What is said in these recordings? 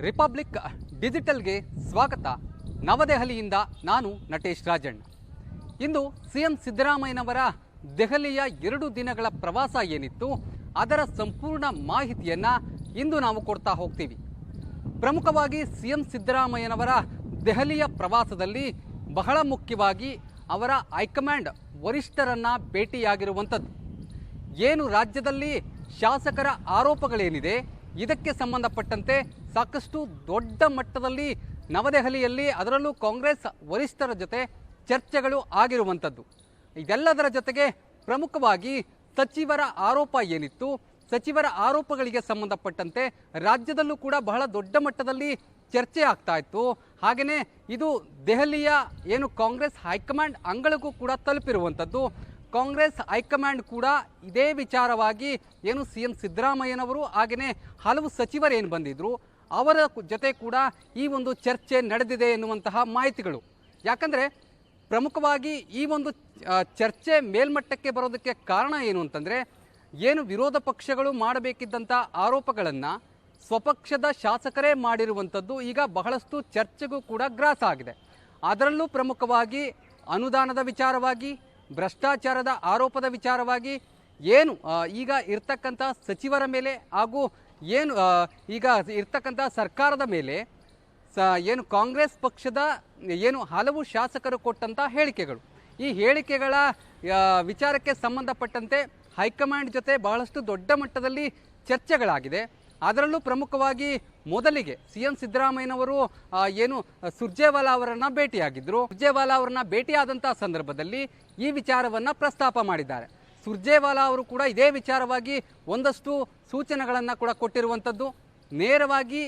Republic ಡಿಜಿಟಲ್ಗೆ ಸ್ವಾಗತ. ನವದೆಹಲಿಯಿಂದ ನಾನು ನಟೇಶ್ ರಾಜಣ್ಣ. ಇಂದು CM ಸಿದ್ದರಾಮಯ್ಯನವರ ದೆಹಲಿಯ 2 ದಿನಗಳ ಪ್ರವಾಸ ಏನಿತ್ತು ಅದರ ಸಂಪೂರ್ಣ ಮಾಹಿತಿಯನ್ನು ಇಂದು ನಾವು ಕೊಡ್ತಾ ಹೋಗ್ತೀವಿ. ಪ್ರಮುಖವಾಗಿ ಸಿಎಂ ಸಿದ್ದರಾಮಯ್ಯನವರ ದೆಹಲಿಯ ಪ್ರವಾಸದಲ್ಲಿ ಬಹಳ ಮುಖ್ಯವಾಗಿ ಅವರ ಹೈಕಮಾಂಡ್ ವರಿಷ್ಠರನ್ನು ಭೇಟಿಯಾಗಿರುವಂಥದ್ದು. ಏನು ರಾಜ್ಯದಲ್ಲಿ ಶಾಸಕರ ಆರೋಪಗಳೇನಿದೆ ಇದಕ್ಕೆ ಸಂಬಂಧಪಟ್ಟಂತೆ ಸಾಕಷ್ಟು ದೊಡ್ಡ ಮಟ್ಟದಲ್ಲಿ ನವದೆಹಲಿಯಲ್ಲಿ ಅದರಲ್ಲೂ ಕಾಂಗ್ರೆಸ್ ವರಿಷ್ಠರ ಜೊತೆ ಚರ್ಚೆಗಳು ಆಗಿರುವಂಥದ್ದು. ಇದೆಲ್ಲದರ ಜೊತೆಗೆ ಪ್ರಮುಖವಾಗಿ ಸಚಿವರ ಆರೋಪ ಏನಿತ್ತು, ಸಚಿವರ ಆರೋಪಗಳಿಗೆ ಸಂಬಂಧಪಟ್ಟಂತೆ ರಾಜ್ಯದಲ್ಲೂ ಕೂಡ ಬಹಳ ದೊಡ್ಡ ಮಟ್ಟದಲ್ಲಿ ಚರ್ಚೆ ಆಗ್ತಾ ಇತ್ತು. ಹಾಗೆಯೇ ಇದು ದೆಹಲಿಯ ಏನು ಕಾಂಗ್ರೆಸ್ ಹೈಕಮಾಂಡ್ ಅಂಗಳಕ್ಕೂ ಕೂಡ ತಲುಪಿರುವಂಥದ್ದು. ಕಾಂಗ್ರೆಸ್ ಹೈಕಮಾಂಡ್ ಕೂಡ ಇದೇ ವಿಚಾರವಾಗಿ ಏನು ಸಿಎಂ ಸಿದ್ದರಾಮಯ್ಯನವರು ಹಾಗೆಯೇ ಹಲವು ಸಚಿವರೇನು ಬಂದಿದ್ರು ಅವರ ಜೊತೆ ಕೂಡ ಈ ಒಂದು ಚರ್ಚೆ ನಡೆದಿದೆ ಎನ್ನುವಂತಹ ಮಾಹಿತಿಗಳು. ಯಾಕಂದರೆ ಪ್ರಮುಖವಾಗಿ ಈ ಒಂದು ಚರ್ಚೆ ಮೇಲ್ಮಟ್ಟಕ್ಕೆ ಬರೋದಕ್ಕೆ ಕಾರಣ ಏನು ಅಂತಂದರೆ, ಏನು ವಿರೋಧ ಪಕ್ಷಗಳು ಮಾಡಬೇಕಿದ್ದಂಥ ಆರೋಪಗಳನ್ನು ಸ್ವಪಕ್ಷದ ಶಾಸಕರೇ ಮಾಡಿರುವಂಥದ್ದು ಈಗ ಬಹಳಷ್ಟು ಚರ್ಚೆಗೂ ಕೂಡ ಗ್ರಾಸ ಆಗಿದೆ. ಅದರಲ್ಲೂ ಪ್ರಮುಖವಾಗಿ ಅನುದಾನದ ವಿಚಾರವಾಗಿ, ಭ್ರಷ್ಟಾಚಾರದ ಆರೋಪದ ವಿಚಾರವಾಗಿ, ಏನು ಈಗ ಇರ್ತಕ್ಕಂಥ ಸಚಿವರ ಮೇಲೆ ಹಾಗೂ ಏನು ಈಗ ಇರ್ತಕ್ಕಂಥ ಸರ್ಕಾರದ ಮೇಲೆ ಏನು ಕಾಂಗ್ರೆಸ್ ಪಕ್ಷದ ಏನು ಹಲವು ಶಾಸಕರು ಕೊಟ್ಟಂಥ ಹೇಳಿಕೆಗಳು, ಈ ಹೇಳಿಕೆಗಳ ವಿಚಾರಕ್ಕೆ ಸಂಬಂಧಪಟ್ಟಂತೆ ಹೈಕಮಾಂಡ್ ಜೊತೆ ಬಹಳಷ್ಟು ದೊಡ್ಡ ಮಟ್ಟದಲ್ಲಿ ಚರ್ಚೆಗಳಾಗಿದೆ. ಅದರಲ್ಲೂ ಪ್ರಮುಖವಾಗಿ ಮೊದಲಿಗೆ ಸಿಎಂ ಸಿದ್ದರಾಮಯ್ಯನವರು ಏನು ಸುರ್ಜೇವಾಲಾ ಅವರನ್ನು ಭೇಟಿಯಾಗಿದ್ದರು. ಸುರ್ಜೇವಾಲಾ ಅವರನ್ನ ಭೇಟಿಯಾದಂಥ ಸಂದರ್ಭದಲ್ಲಿ ಈ ವಿಚಾರವನ್ನು ಪ್ರಸ್ತಾಪ ಮಾಡಿದ್ದಾರೆ. ಸುರ್ಜೇವಾಲಾ ಅವರು ಕೂಡ ಇದೇ ವಿಚಾರವಾಗಿ ಒಂದಷ್ಟು ಸೂಚನೆಗಳನ್ನು ಕೂಡ ಕೊಟ್ಟಿರುವಂಥದ್ದು. ನೇರವಾಗಿ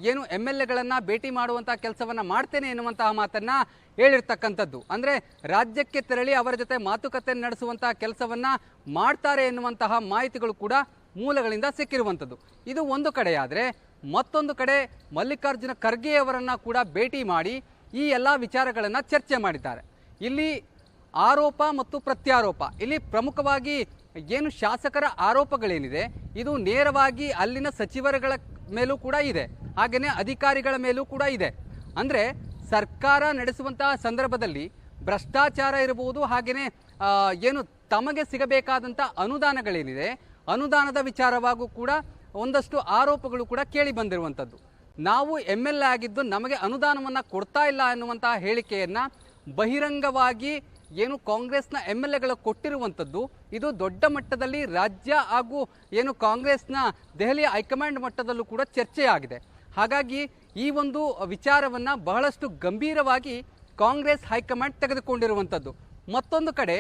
ಏನು MLAಗಳನ್ನು ಭೇಟಿ ಮಾಡುವಂಥ ಕೆಲಸವನ್ನು ಮಾಡ್ತೇನೆ ಎನ್ನುವಂತಹ ಮಾತನ್ನು ಹೇಳಿರ್ತಕ್ಕಂಥದ್ದು. ಅಂದರೆ ರಾಜ್ಯಕ್ಕೆ ತೆರಳಿ ಅವರ ಜೊತೆ ಮಾತುಕತೆ ನಡೆಸುವಂಥ ಕೆಲಸವನ್ನು ಮಾಡ್ತಾರೆ ಎನ್ನುವಂತಹ ಮಾಹಿತಿಗಳು ಕೂಡ ಮೂಲಗಳಿಂದ ಸಿಕ್ಕಿರುವಂಥದ್ದು. ಇದು ಒಂದು ಕಡೆಯಾದರೆ, ಮತ್ತೊಂದು ಕಡೆ ಮಲ್ಲಿಕಾರ್ಜುನ ಖರ್ಗೆ ಅವರನ್ನು ಕೂಡ ಭೇಟಿ ಮಾಡಿ ಈ ಎಲ್ಲ ವಿಚಾರಗಳನ್ನು ಚರ್ಚೆ ಮಾಡಿದ್ದಾರೆ. ಇಲ್ಲಿ ಆರೋಪ ಮತ್ತು ಪ್ರತ್ಯಾರೋಪ, ಇಲ್ಲಿ ಪ್ರಮುಖವಾಗಿ ಏನು ಶಾಸಕರ ಆರೋಪಗಳೇನಿದೆ ಇದು ನೇರವಾಗಿ ಅಲ್ಲಿನ ಸಚಿವರುಗಳ ಮೇಲೂ ಕೂಡ ಇದೆ, ಹಾಗೆಯೇ ಅಧಿಕಾರಿಗಳ ಮೇಲೂ ಕೂಡ ಇದೆ. ಅಂದರೆ ಸರ್ಕಾರ ನಡೆಸುವಂತಹ ಸಂದರ್ಭದಲ್ಲಿ ಭ್ರಷ್ಟಾಚಾರ ಇರಬಹುದು, ಹಾಗೆಯೇ ಏನು ತಮಗೆ ಸಿಗಬೇಕಾದಂಥ ಅನುದಾನಗಳೇನಿದೆ ಅನುದಾನದ ವಿಚಾರವಾಗೂ ಕೂಡ ಒಂದಷ್ಟು ಆರೋಪಗಳು ಕೂಡ ಕೇಳಿ ಬಂದಿರುವಂಥದ್ದು. ನಾವು MLA ಆಗಿದ್ದು ನಮಗೆ ಅನುದಾನವನ್ನು ಕೊಡ್ತಾ ಇಲ್ಲ ಅನ್ನುವಂತಹ ಹೇಳಿಕೆಯನ್ನು ಬಹಿರಂಗವಾಗಿ ಏನು ಕಾಂಗ್ರೆಸ್ನ MLAಗಳು ಕೊಟ್ಟಿರುವಂಥದ್ದು ಇದು ದೊಡ್ಡ ಮಟ್ಟದಲ್ಲಿ ರಾಜ್ಯ ಹಾಗೂ ಏನು ಕಾಂಗ್ರೆಸ್ನ ದೆಹಲಿಯ ಹೈಕಮಾಂಡ್ ಮಟ್ಟದಲ್ಲೂ ಕೂಡ ಚರ್ಚೆಯಾಗಿದೆ. ಹಾಗಾಗಿ ಈ ಒಂದು ವಿಚಾರವನ್ನು ಬಹಳಷ್ಟು ಗಂಭೀರವಾಗಿ ಕಾಂಗ್ರೆಸ್ ಹೈಕಮಾಂಡ್ ತೆಗೆದುಕೊಂಡಿರುವಂಥದ್ದು. ಮತ್ತೊಂದು ಕಡೆ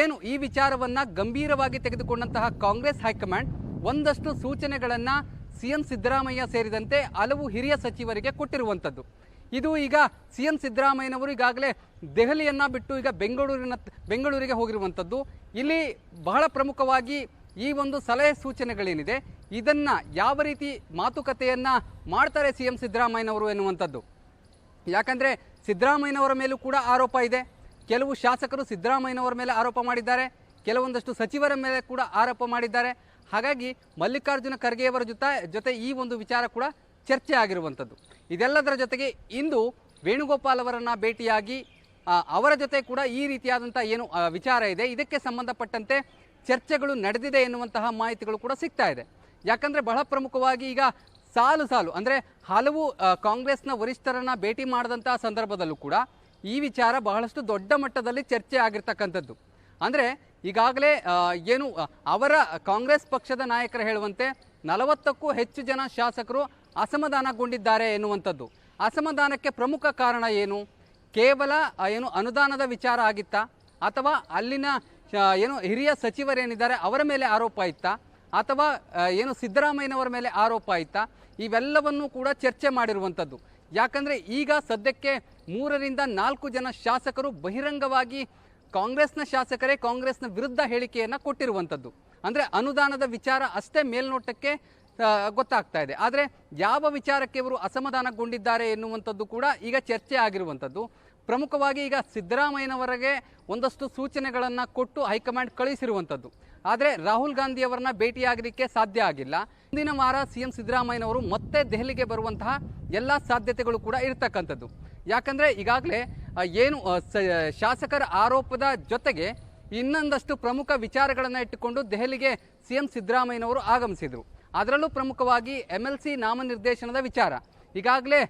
ಏನು ಈ ವಿಚಾರವನ್ನು ಗಂಭೀರವಾಗಿ ತೆಗೆದುಕೊಂಡಂತಹ ಕಾಂಗ್ರೆಸ್ ಹೈಕಮಾಂಡ್ ಒಂದಷ್ಟು ಸೂಚನೆಗಳನ್ನು ಸಿಎಂ ಸಿದ್ದರಾಮಯ್ಯ ಸೇರಿದಂತೆ ಹಲವು ಹಿರಿಯ ಸಚಿವರಿಗೆ ಕೊಟ್ಟಿರುವಂಥದ್ದು. ಇದು ಈಗ ಸಿಎಂ ಸಿದ್ದರಾಮಯ್ಯನವರು ಈಗಾಗಲೇ ದೆಹಲಿಯನ್ನು ಬಿಟ್ಟು ಈಗ ಬೆಂಗಳೂರಿಗೆ ಹೋಗಿರುವಂಥದ್ದು. ಇಲ್ಲಿ ಬಹಳ ಪ್ರಮುಖವಾಗಿ ಈ ಒಂದು ಸಲಹೆ ಸೂಚನೆಗಳೇನಿದೆ ಇದನ್ನು ಯಾವ ರೀತಿ ಮಾತುಕತೆಯನ್ನು ಮಾಡ್ತಾರೆ ಸಿಎಂ ಸಿದ್ದರಾಮಯ್ಯನವರು ಎನ್ನುವಂಥದ್ದು. ಯಾಕಂದರೆ ಸಿದ್ದರಾಮಯ್ಯನವರ ಮೇಲೂ ಕೂಡ ಆರೋಪ ಇದೆ. ಕೆಲವು ಶಾಸಕರು ಸಿದ್ದರಾಮಯ್ಯನವರ ಮೇಲೆ ಆರೋಪ ಮಾಡಿದ್ದಾರೆ, ಕೆಲವೊಂದಷ್ಟು ಸಚಿವರ ಮೇಲೆ ಕೂಡ ಆರೋಪ ಮಾಡಿದ್ದಾರೆ. ಹಾಗಾಗಿ ಮಲ್ಲಿಕಾರ್ಜುನ ಖರ್ಗೆಯವರ ಜೊತೆ ಈ ಒಂದು ವಿಚಾರ ಕೂಡ ಚರ್ಚೆ ಆಗಿರುವಂಥದ್ದು. ಇದೆಲ್ಲದರ ಜೊತೆಗೆ ಇಂದು ವೇಣುಗೋಪಾಲ್ ಅವರನ್ನು ಭೇಟಿಯಾಗಿ ಅವರ ಜೊತೆ ಕೂಡ ಈ ರೀತಿಯಾದಂಥ ಏನು ವಿಚಾರ ಇದೆ ಇದಕ್ಕೆ ಸಂಬಂಧಪಟ್ಟಂತೆ ಚರ್ಚೆಗಳು ನಡೆದಿದೆ ಎನ್ನುವಂತಹ ಮಾಹಿತಿಗಳು ಕೂಡ ಸಿಗ್ತಾ ಇದೆ. ಯಾಕಂದರೆ ಬಹಳ ಪ್ರಮುಖವಾಗಿ ಈಗ ಸಾಲು ಅಂದರೆ ಹಲವು ಕಾಂಗ್ರೆಸ್ನ ವರಿಷ್ಠರನ್ನು ಭೇಟಿ ಮಾಡಿದಂಥ ಸಂದರ್ಭದಲ್ಲೂ ಕೂಡ ಈ ವಿಚಾರ ಬಹಳಷ್ಟು ದೊಡ್ಡ ಮಟ್ಟದಲ್ಲಿ ಚರ್ಚೆ ಆಗಿರ್ತಕ್ಕಂಥದ್ದು. ಅಂದರೆ ಈಗಾಗಲೇ ಏನು ಅವರ ಕಾಂಗ್ರೆಸ್ ಪಕ್ಷದ ನಾಯಕರು ಹೇಳುವಂತೆ 40ಕ್ಕೂ ಹೆಚ್ಚು ಜನ ಶಾಸಕರು ಅಸಮಾಧಾನಗೊಂಡಿದ್ದಾರೆ ಎನ್ನುವಂಥದ್ದು. ಅಸಮಾಧಾನಕ್ಕೆ ಪ್ರಮುಖ ಕಾರಣ ಏನು? ಕೇವಲ ಏನು ಅನುದಾನದ ವಿಚಾರ ಆಗಿತ್ತಾ, ಅಥವಾ ಅಲ್ಲಿನ ಏನು ಹಿರಿಯ ಸಚಿವರೇನಿದ್ದಾರೆ ಅವರ ಮೇಲೆ ಆರೋಪ ಇತ್ತಾ, ಅಥವಾ ಏನು ಸಿದ್ದರಾಮಯ್ಯನವರ ಮೇಲೆ ಆರೋಪ ಇತ್ತಾ? ಇವೆಲ್ಲವನ್ನೂ ಕೂಡ ಚರ್ಚೆ ಮಾಡಿರುವಂಥದ್ದು. ಯಾಕಂದರೆ ಈಗ ಸದ್ಯಕ್ಕೆ 3ರಿಂದ 4 ಜನ ಶಾಸಕರು ಬಹಿರಂಗವಾಗಿ ಕಾಂಗ್ರೆಸ್ನ ಶಾಸಕರೇ ಕಾಂಗ್ರೆಸ್ನ ವಿರುದ್ಧ ಹೇಳಿಕೆಯನ್ನು ಕೊಟ್ಟಿರುವಂಥದ್ದು. ಅಂದರೆ ಅನುದಾನದ ವಿಚಾರ ಅಷ್ಟೇ ಮೇಲ್ನೋಟಕ್ಕೆ ಗೊತ್ತಾಗ್ತಾ ಇದೆ, ಆದರೆ ಯಾವ ವಿಚಾರಕ್ಕೆ ಇವರು ಅಸಮಾಧಾನಗೊಂಡಿದ್ದಾರೆ ಎನ್ನುವಂಥದ್ದು ಕೂಡ ಈಗ ಚರ್ಚೆ ಆಗಿರುವಂಥದ್ದು. ಪ್ರಮುಖವಾಗಿ ಈಗ ಸಿದ್ದರಾಮಯ್ಯನವರಿಗೆ ಒಂದಷ್ಟು ಸೂಚನೆಗಳನ್ನು ಕೊಟ್ಟು ಹೈಕಮಾಂಡ್ ಕಳಿಸಿರುವಂಥದ್ದು. ಆದರೆ ರಾಹುಲ್ ಗಾಂಧಿ ಅವರನ್ನ ಭೇಟಿಯಾಗಲಿಕ್ಕೆ ಸಾಧ್ಯ ಆಗಿಲ್ಲ. ಮುಂದಿನ ವಾರ ಸಿಎಂ ಸಿದ್ದರಾಮಯ್ಯನವರು ಮತ್ತೆ ದೆಹಲಿಗೆ ಬರುವಂತಹ ಎಲ್ಲ ಸಾಧ್ಯತೆಗಳು ಕೂಡ ಇರತಕ್ಕಂಥದ್ದು. ಯಾಕಂದರೆ ಈಗಾಗಲೇ ಏನು ಶಾಸಕರ ಆರೋಪದ ಜೊತೆಗೆ ಇನ್ನೊಂದಷ್ಟು ಪ್ರಮುಖ ವಿಚಾರಗಳನ್ನು ಇಟ್ಟುಕೊಂಡು ದೆಹಲಿಗೆ ಸಿಎಂ ಸಿದ್ದರಾಮಯ್ಯನವರು ಆಗಮಿಸಿದರು. ಅದರಲ್ಲೂ ಪ್ರಮುಖವಾಗಿ MLC ನಾಮನಿರ್ದೇಶನದ ವಿಚಾರ. ಈಗಾಗಲೇ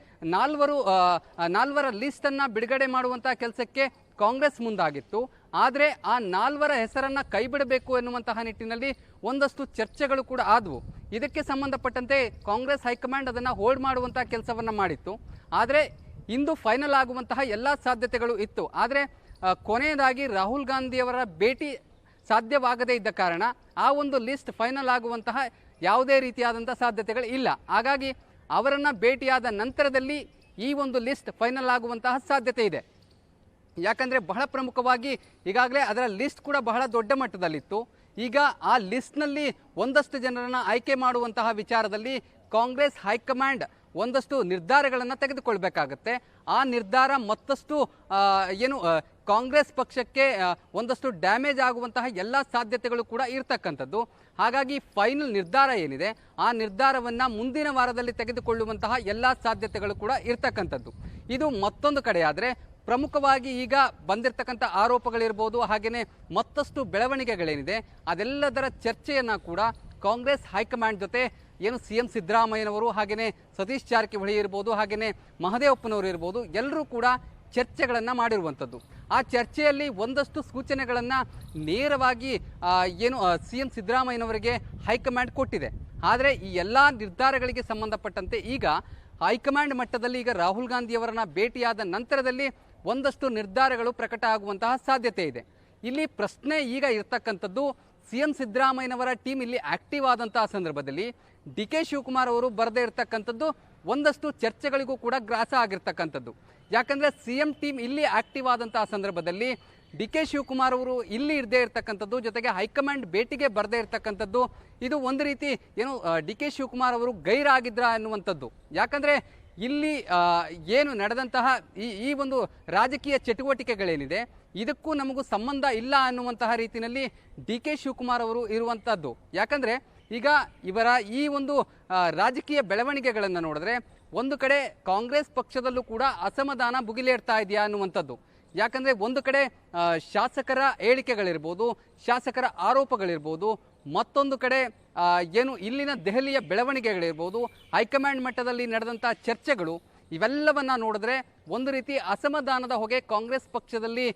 ನಾಲ್ವರ ಲಿಸ್ಟನ್ನು ಬಿಡುಗಡೆ ಮಾಡುವಂಥ ಕೆಲಸಕ್ಕೆ ಕಾಂಗ್ರೆಸ್ ಮುಂದಾಗಿತ್ತು. ಆದರೆ ಆ 4 ಹೆಸರನ್ನು ಕೈಬಿಡಬೇಕು ಎನ್ನುವಂತಹ ನಿಟ್ಟಿನಲ್ಲಿ ಒಂದಷ್ಟು ಚರ್ಚೆಗಳು ಕೂಡ ಆದವು. ಇದಕ್ಕೆ ಸಂಬಂಧಪಟ್ಟಂತೆ ಕಾಂಗ್ರೆಸ್ ಹೈಕಮಾಂಡ್ ಅದನ್ನು ಹೋಲ್ಡ್ ಮಾಡುವಂಥ ಕೆಲಸವನ್ನು ಮಾಡಿತ್ತು. ಆದರೆ ಇಂದು ಫೈನಲ್ ಆಗುವಂತಹ ಎಲ್ಲ ಸಾಧ್ಯತೆಗಳು ಇತ್ತು. ಆದರೆ ಕೊನೆಯದಾಗಿ ರಾಹುಲ್ ಗಾಂಧಿಯವರ ಭೇಟಿ ಸಾಧ್ಯವಾಗದೇ ಇದ್ದ ಕಾರಣ ಆ ಒಂದು ಲಿಸ್ಟ್ ಫೈನಲ್ ಆಗುವಂತಹ ಯಾವುದೇ ರೀತಿಯಾದಂಥ ಸಾಧ್ಯತೆಗಳು ಇಲ್ಲ. ಹಾಗಾಗಿ ಅವರನ್ನು ಭೇಟಿಯಾದ ನಂತರದಲ್ಲಿ ಈ ಒಂದು ಲಿಸ್ಟ್ ಫೈನಲ್ ಆಗುವಂತಹ ಸಾಧ್ಯತೆ ಇದೆ. ಯಾಕಂದರೆ ಬಹಳ ಪ್ರಮುಖವಾಗಿ ಈಗಾಗಲೇ ಅದರ ಲಿಸ್ಟ್ ಕೂಡ ಬಹಳ ದೊಡ್ಡ ಮಟ್ಟದಲ್ಲಿತ್ತು. ಈಗ ಆ ಲಿಸ್ಟ್ನಲ್ಲಿ ಒಂದಷ್ಟು ಜನರನ್ನು ಆಯ್ಕೆ ಮಾಡುವಂತಹ ವಿಚಾರದಲ್ಲಿ ಕಾಂಗ್ರೆಸ್ ಹೈಕಮಾಂಡ್ ಒಂದಷ್ಟು ನಿರ್ಧಾರಗಳನ್ನು ತೆಗೆದುಕೊಳ್ಬೇಕಾಗತ್ತೆ. ಆ ನಿರ್ಧಾರ ಮತ್ತಷ್ಟು ಕಾಂಗ್ರೆಸ್ ಪಕ್ಷಕ್ಕೆ ಒಂದಷ್ಟು ಡ್ಯಾಮೇಜ್ ಆಗುವಂತಹ ಎಲ್ಲ ಸಾಧ್ಯತೆಗಳು ಕೂಡ ಇರ್ತಕ್ಕಂಥದ್ದು. ಹಾಗಾಗಿ ಫೈನಲ್ ನಿರ್ಧಾರ ಏನಿದೆ ಆ ನಿರ್ಧಾರವನ್ನು ಮುಂದಿನ ವಾರದಲ್ಲಿ ತೆಗೆದುಕೊಳ್ಳುವಂತಹ ಎಲ್ಲ ಸಾಧ್ಯತೆಗಳು ಕೂಡ ಇರ್ತಕ್ಕಂಥದ್ದು. ಇದು ಮತ್ತೊಂದು ಕಡೆ. ಆದರೆ ಪ್ರಮುಖವಾಗಿ ಈಗ ಬಂದಿರತಕ್ಕಂಥ ಆರೋಪಗಳಿರ್ಬೋದು, ಹಾಗೆಯೇ ಮತ್ತಷ್ಟು ಬೆಳವಣಿಗೆಗಳೇನಿದೆ ಅದೆಲ್ಲದರ ಚರ್ಚೆಯನ್ನು ಕೂಡ ಕಾಂಗ್ರೆಸ್ ಹೈಕಮಾಂಡ್ ಜೊತೆ ಏನು ಸಿಎಂ ಸಿದ್ದರಾಮಯ್ಯನವರು, ಹಾಗೆಯೇ ಸತೀಶ್ ಜಾರಕಿಹೊಳಿ ಇರ್ಬೋದು, ಹಾಗೆಯೇ ಮಹದೇವಪ್ಪನವರು ಇರ್ಬೋದು, ಎಲ್ಲರೂ ಕೂಡ ಚರ್ಚೆಗಳನ್ನು ಮಾಡಿರುವಂಥದ್ದು. ಆ ಚರ್ಚೆಯಲ್ಲಿ ಒಂದಷ್ಟು ಸೂಚನೆಗಳನ್ನು ನೇರವಾಗಿ ಸಿಎಂ ಸಿದ್ದರಾಮಯ್ಯನವರಿಗೆ ಹೈಕಮಾಂಡ್ ಕೊಟ್ಟಿದೆ. ಆದರೆ ಈ ಎಲ್ಲ ನಿರ್ಧಾರಗಳಿಗೆ ಸಂಬಂಧಪಟ್ಟಂತೆ ಈಗ ಹೈಕಮಾಂಡ್ ಮಟ್ಟದಲ್ಲಿ ಈಗ ರಾಹುಲ್ ಗಾಂಧಿಯವರನ್ನ ಭೇಟಿಯಾದ ನಂತರದಲ್ಲಿ ಒಂದಷ್ಟು ನಿರ್ಧಾರಗಳು ಪ್ರಕಟ ಆಗುವಂತಹ ಸಾಧ್ಯತೆ ಇದೆ. ಇಲ್ಲಿ ಪ್ರಶ್ನೆ ಈಗ ಇರ್ತಕ್ಕಂಥದ್ದು, ಸಿಎಂ ಸಿದ್ದರಾಮಯ್ಯನವರ ಟೀಮ್ ಇಲ್ಲಿ ಆಕ್ಟಿವ್ ಆದಂತಹ ಸಂದರ್ಭದಲ್ಲಿ DK ಶಿವಕುಮಾರ್ ಅವರು ಬರದೇ ಇರತಕ್ಕಂಥದ್ದು ಒಂದಷ್ಟು ಚರ್ಚೆಗಳಿಗೂ ಕೂಡ ಗ್ರಾಸ ಆಗಿರ್ತಕ್ಕಂಥದ್ದು. ಯಾಕಂದರೆ ಸಿಎಂ ಟೀಮ್ ಇಲ್ಲಿ ಆಕ್ಟಿವ್ ಆದಂತಹ ಸಂದರ್ಭದಲ್ಲಿ DK ಶಿವಕುಮಾರ್ ಅವರು ಇಲ್ಲಿ ಇರದೇ ಇರತಕ್ಕಂಥದ್ದು, ಜೊತೆಗೆ ಹೈಕಮಾಂಡ್ ಭೇಟಿಗೆ ಬರದೇ ಇರತಕ್ಕಂಥದ್ದು, ಇದು ಒಂದು ರೀತಿ DK ಶಿವಕುಮಾರ್ ಅವರು ಗೈರಾಗಿದ್ರ ಅನ್ನುವಂಥದ್ದು. ಯಾಕಂದರೆ ಇಲ್ಲಿ ಏನು ನಡೆದಂತಹ ಈ ಒಂದು ರಾಜಕೀಯ ಚಟುವಟಿಕೆಗಳೇನಿದೆ ಇದಕ್ಕೂ ನಮಗೂ ಸಂಬಂಧ ಇಲ್ಲ ಅನ್ನುವಂತಹ ರೀತಿಯಲ್ಲಿ DK ಶಿವಕುಮಾರ್ ಅವರು ಇರುವಂಥದ್ದು. ಯಾಕಂದರೆ ಈಗ ಇವರ ಈ ಒಂದು ರಾಜಕೀಯ ಬೆಳವಣಿಗೆಗಳನ್ನು ನೋಡಿದ್ರೆ ಒಂದು ಕಡೆ ಕಾಂಗ್ರೆಸ್ ಪಕ್ಷದಲ್ಲೂ ಕೂಡ ಅಸಮಾಧಾನ ಭುಗಿಲೇರ್ತಾ ಇದೆಯಾ ಅನ್ನುವಂಥದ್ದು. ಯಾಕಂದರೆ ಒಂದು ಕಡೆ ಶಾಸಕರ ಹೇಳಿಕೆಗಳಿರ್ಬೋದು, ಶಾಸಕರ ಆರೋಪಗಳಿರ್ಬೋದು, ಮತ್ತೊಂದು ಕಡೆ ಇಲ್ಲಿನ ದೆಹಲಿಯ ಬೆಳವಣಿಗೆಗಳಿರ್ಬೋದು, ಹೈಕಮಾಂಡ್ ಮಟ್ಟದಲ್ಲಿ ನಡೆದಂಥ ಚರ್ಚೆಗಳು, ಇವೆಲ್ಲವನ್ನ ನೋಡಿದ್ರೆ ಒಂದು ರೀತಿ ಅಸಮಾಧಾನದ ಹೊಗೆ ಕಾಂಗ್ರೆಸ್ ಪಕ್ಷದಲ್ಲಿ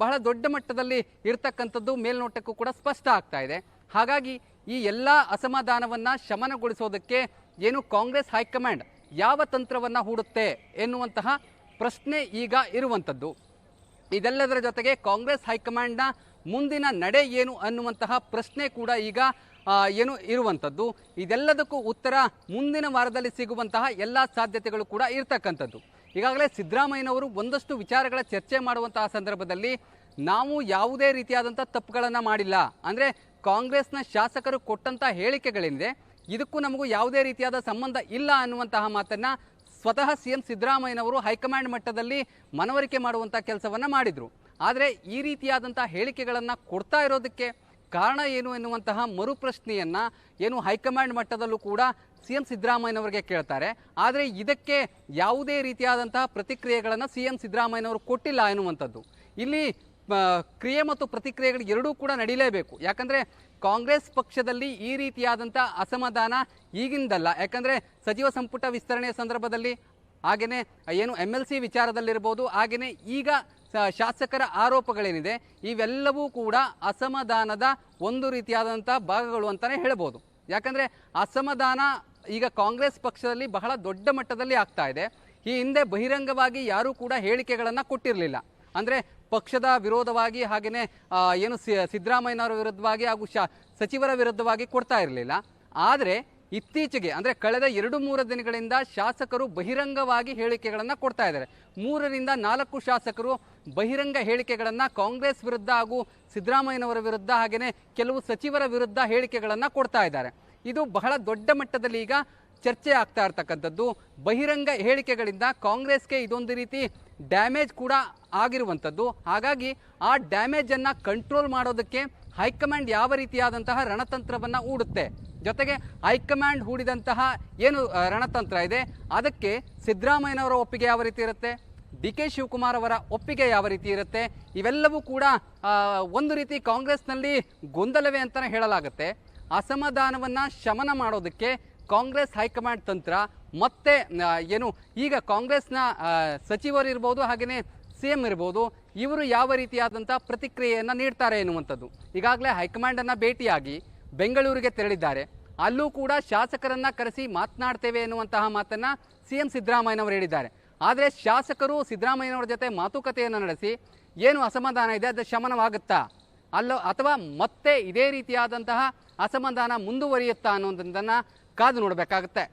ಬಹಳ ದೊಡ್ಡ ಮಟ್ಟದಲ್ಲಿ ಇರ್ತಕ್ಕಂಥದ್ದು ಮೇಲ್ನೋಟಕ್ಕೂ ಕೂಡ ಸ್ಪಷ್ಟ ಆಗ್ತಾ ಇದೆ. ಹಾಗಾಗಿ ಈ ಎಲ್ಲ ಅಸಮಾಧಾನವನ್ನು ಶಮನಗೊಳಿಸೋದಕ್ಕೆ ಕಾಂಗ್ರೆಸ್ ಹೈಕಮಾಂಡ್ ಯಾವ ತಂತ್ರವನ್ನು ಹೂಡುತ್ತೆ ಎನ್ನುವಂತಹ ಪ್ರಶ್ನೆ ಈಗ ಇರುವಂಥದ್ದು. ಇದೆಲ್ಲದರ ಜೊತೆಗೆ ಕಾಂಗ್ರೆಸ್ ಹೈಕಮಾಂಡ್ನ ಮುಂದಿನ ನಡೆ ಏನು ಅನ್ನುವಂತಹ ಪ್ರಶ್ನೆ ಕೂಡ ಈಗ ಇರುವಂಥದ್ದು. ಇದೆಲ್ಲದಕ್ಕೂ ಉತ್ತರ ಮುಂದಿನ ವಾರದಲ್ಲಿ ಸಿಗುವಂತಹ ಎಲ್ಲ ಸಾಧ್ಯತೆಗಳು ಕೂಡ ಇರ್ತಕ್ಕಂಥದ್ದು. ಈಗಾಗಲೇ ಸಿದ್ದರಾಮಯ್ಯನವರು ಒಂದಷ್ಟು ವಿಚಾರಗಳ ಚರ್ಚೆ ಮಾಡುವಂತಹ ಸಂದರ್ಭದಲ್ಲಿ ನಾವು ಯಾವುದೇ ರೀತಿಯಾದಂಥ ತಪ್ಪುಗಳನ್ನು ಮಾಡಿಲ್ಲ, ಅಂದರೆ ಕಾಂಗ್ರೆಸ್ನ ಶಾಸಕರು ಕೊಟ್ಟಂಥ ಹೇಳಿಕೆಗಳೇನಿದೆ ಇದಕ್ಕೂ ನಮಗೂ ಯಾವುದೇ ರೀತಿಯಾದ ಸಂಬಂಧ ಇಲ್ಲ ಅನ್ನುವಂತಹ ಮಾತನ್ನು ಸ್ವತಃ ಸಿಎಂ ಸಿದ್ದರಾಮಯ್ಯನವರು ಹೈಕಮಾಂಡ್ ಮಟ್ಟದಲ್ಲಿ ಮನವರಿಕೆ ಮಾಡುವಂಥ ಕೆಲಸವನ್ನು ಮಾಡಿದರು. ಆದರೆ ಈ ರೀತಿಯಾದಂಥ ಹೇಳಿಕೆಗಳನ್ನು ಕೊಡ್ತಾ ಇರೋದಕ್ಕೆ ಕಾರಣ ಏನು ಎನ್ನುವಂತಹ ಮರುಪ್ರಶ್ನೆಯನ್ನು ಹೈಕಮಾಂಡ್ ಮಟ್ಟದಲ್ಲೂ ಕೂಡ ಸಿಎಂ ಸಿದ್ದರಾಮಯ್ಯನವರಿಗೆ ಕೇಳ್ತಾರೆ. ಆದರೆ ಇದಕ್ಕೆ ಯಾವುದೇ ರೀತಿಯಾದಂತಹ ಪ್ರತಿಕ್ರಿಯೆಗಳನ್ನು ಸಿಎಂ ಸಿದ್ದರಾಮಯ್ಯನವರು ಕೊಟ್ಟಿಲ್ಲ ಎನ್ನುವಂಥದ್ದು. ಇಲ್ಲಿ ಕ್ರಿಯೆ ಮತ್ತು ಪ್ರತಿಕ್ರಿಯೆಗಳು ಎರಡೂ ಕೂಡ ನಡೀಲೇಬೇಕು. ಯಾಕಂದರೆ ಕಾಂಗ್ರೆಸ್ ಪಕ್ಷದಲ್ಲಿ ಈ ರೀತಿಯಾದಂಥ ಅಸಮಾಧಾನ ಈಗಿಂದಲ್ಲ. ಯಾಕಂದರೆ ಸಚಿವ ಸಂಪುಟ ವಿಸ್ತರಣೆಯ ಸಂದರ್ಭದಲ್ಲಿ, ಹಾಗೆಯೇ MLC ವಿಚಾರದಲ್ಲಿರ್ಬೋದು, ಹಾಗೆಯೇ ಈಗ ಶಾಸಕರ ಆರೋಪಗಳೇನಿದೆ ಇವೆಲ್ಲವೂ ಕೂಡ ಅಸಮಾಧಾನದ ಒಂದು ರೀತಿಯಾದಂಥ ಭಾಗಗಳು ಅಂತಲೇ ಹೇಳ್ಬೋದು. ಯಾಕಂದರೆ ಅಸಮಾಧಾನ ಈಗ ಕಾಂಗ್ರೆಸ್ ಪಕ್ಷದಲ್ಲಿ ಬಹಳ ದೊಡ್ಡ ಮಟ್ಟದಲ್ಲಿ ಆಗ್ತಾ ಇದೆ. ಈ ಹಿಂದೆ ಬಹಿರಂಗವಾಗಿ ಯಾರೂ ಕೂಡ ಹೇಳಿಕೆಗಳನ್ನು ಕೊಟ್ಟಿರಲಿಲ್ಲ. ಅಂದರೆ ಪಕ್ಷದ ವಿರೋಧವಾಗಿ, ಹಾಗೆಯೇ ಸಿದ್ದರಾಮಯ್ಯನವರ ವಿರುದ್ಧವಾಗಿ ಹಾಗೂ ಸಚಿವರ ವಿರುದ್ಧವಾಗಿ ಕೊಡ್ತಾ ಇರಲಿಲ್ಲ. ಆದರೆ ಇತ್ತೀಚೆಗೆ ಅಂದರೆ ಕಳೆದ 2-3 ದಿನಗಳಿಂದ ಶಾಸಕರು ಬಹಿರಂಗವಾಗಿ ಹೇಳಿಕೆಗಳನ್ನು ಕೊಡ್ತಾ ಇದ್ದಾರೆ. 3ರಿಂದ 4 ಶಾಸಕರು ಬಹಿರಂಗ ಹೇಳಿಕೆಗಳನ್ನು ಕಾಂಗ್ರೆಸ್ ವಿರುದ್ಧ ಹಾಗೂ ಸಿದ್ದರಾಮಯ್ಯನವರ ವಿರುದ್ಧ, ಹಾಗೆಯೇ ಕೆಲವು ಸಚಿವರ ವಿರುದ್ಧ ಹೇಳಿಕೆಗಳನ್ನು ಕೊಡ್ತಾ ಇದ್ದಾರೆ. ಇದು ಬಹಳ ದೊಡ್ಡ ಮಟ್ಟದಲ್ಲಿ ಈಗ ಚರ್ಚೆ ಆಗ್ತಾ ಇರ್ತಕ್ಕಂಥದ್ದು. ಬಹಿರಂಗ ಹೇಳಿಕೆಗಳಿಂದ ಕಾಂಗ್ರೆಸ್ಗೆ ಇದೊಂದು ರೀತಿ ಡ್ಯಾಮೇಜ್ ಕೂಡ ಆಗಿರುವಂಥದ್ದು. ಹಾಗಾಗಿ ಆ ಡ್ಯಾಮೇಜನ್ನು ಕಂಟ್ರೋಲ್ ಮಾಡೋದಕ್ಕೆ ಹೈಕಮಾಂಡ್ ಯಾವ ರೀತಿಯಾದಂತಹ ರಣತಂತ್ರವನ್ನು ಹೂಡುತ್ತೆ, ಜೊತೆಗೆ ಹೈಕಮಾಂಡ್ ಹೂಡಿದಂತಹ ಏನು ರಣತಂತ್ರ ಇದೆ ಅದಕ್ಕೆ ಸಿದ್ದರಾಮಯ್ಯನವರ ಒಪ್ಪಿಗೆ ಯಾವ ರೀತಿ ಇರುತ್ತೆ, ಡಿ ಕೆ ಶಿವಕುಮಾರ್ ಅವರ ಒಪ್ಪಿಗೆ ಯಾವ ರೀತಿ ಇರುತ್ತೆ, ಇವೆಲ್ಲವೂ ಕೂಡ ಒಂದು ರೀತಿ ಕಾಂಗ್ರೆಸ್ನಲ್ಲಿ ಗೊಂದಲವೇ ಅಂತಲೇ ಹೇಳಲಾಗುತ್ತೆ. ಅಸಮಾಧಾನವನ್ನು ಶಮನ ಮಾಡೋದಕ್ಕೆ ಕಾಂಗ್ರೆಸ್ ಹೈಕಮಾಂಡ್ ತಂತ್ರ ಮತ್ತೆ ಏನು ಈಗ ಕಾಂಗ್ರೆಸ್ನ ಸಚಿವರು ಇರ್ಬೋದು, ಹಾಗೆಯೇ ಸಿ ಎಂ ಇರ್ಬೋದು, ಇವರು ಯಾವ ರೀತಿಯಾದಂಥ ಪ್ರತಿಕ್ರಿಯೆಯನ್ನು ನೀಡ್ತಾರೆ ಎನ್ನುವಂಥದ್ದು. ಈಗಾಗಲೇ ಹೈಕಮಾಂಡನ್ನು ಭೇಟಿಯಾಗಿ ಬೆಂಗಳೂರಿಗೆ ತೆರಳಿದ್ದಾರೆ. ಅಲ್ಲೂ ಕೂಡ ಶಾಸಕರನ್ನು ಕರೆಸಿ ಮಾತನಾಡ್ತೇವೆ ಎನ್ನುವಂತಹ ಮಾತನ್ನು ಸಿ ಎಂ ಸಿದ್ದರಾಮಯ್ಯನವರು ಹೇಳಿದ್ದಾರೆ. ಆದರೆ ಶಾಸಕರು ಸಿದ್ದರಾಮಯ್ಯನವರ ಜೊತೆ ಮಾತುಕತೆಯನ್ನು ನಡೆಸಿ ಏನು ಅಸಮಾಧಾನ ಇದೆ ಅದು ಶಮನವಾಗುತ್ತಾ ಅಲ್ಲೋ ಅಥವಾ ಮತ್ತೆ ಇದೇ ರೀತಿಯಾದಂತಹ ಅಸಮಾಧಾನ ಮುಂದುವರಿಯುತ್ತಾ ಅನ್ನೋದನ್ನು ಕಾದು ನೋಡಬೇಕಾಗುತ್ತೆ.